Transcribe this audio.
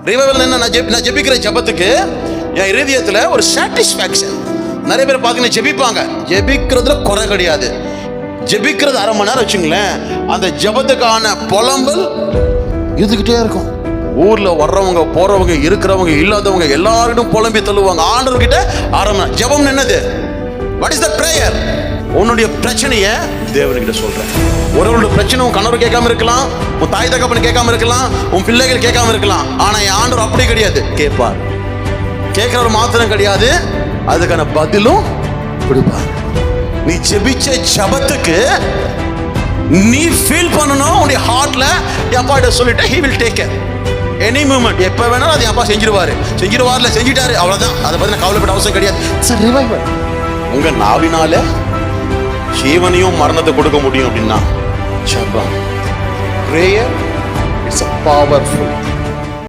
Revival என்ன? நான் ஜெபிக்கிற ஜெபத்துக்கு என் இருதயத்துல ஒரு சாட்டிஸ்ஃபேக்ஷன். நிறைய பேர் பாத்தீங்கன்னா ஜெபிப்பாங்க, ஜெபிக்கிறதுல குறை கிடையாது. ஜெபிக்கிறது அரை மணி நேரம் வச்சுங்களேன், அந்த ஜெபத்துக்கான புலம்பல் இருந்துகிட்டே இருக்கும். ஊர்ல வர்றவங்க போறவங்க இருக்கிறவங்க இல்லாதவங்க எல்லாரும் புலம்பி தள்ளுவாங்க. ஆண்டவர்கிட்ட அரை மணி நேரம். ஜெபம் என்னது? What is the prayer? உன்னுடைய பிரச்சனைய தேவன்கிட்ட சொல்றேன். ஒருவருடைய பிரச்சனை உன் கணவர் கேட்காம இருக்கலாம், உன் தாய் தகப்பன் கேட்காம இருக்கலாம், உன் பிள்ளைகள் கேட்காம இருக்கலாம். ஆனா என் ஆண்டவர் அப்படி கிடையாது, கேட்பார். கேட்கிறவர் மாத்திரம் கிடையாது, அதுக்கான பதிலும் கொடுப்பார். நீ ஜெபிச்ச ஜெபத்துக்கு நீ ஃபீல் பண்ணணும் உன்னுடைய ஹார்ட்ல. அப்பாட்ட சொல்லிட்டு he will take care any moment. எப்ப வேணாலும் அது அப்பா செஞ்சிருவார்ல, செஞ்சிட்டாரு, அவ்வளவுதான். அதை பத்தி நான் கவலைப்பட அவசியம் கிடையாது. It's a revival. உங்க நாவினால ஜீவனையும் மரணத்தை கொடுக்க முடியும் அப்படின்னா ஜெபம், prayer, it's a powerful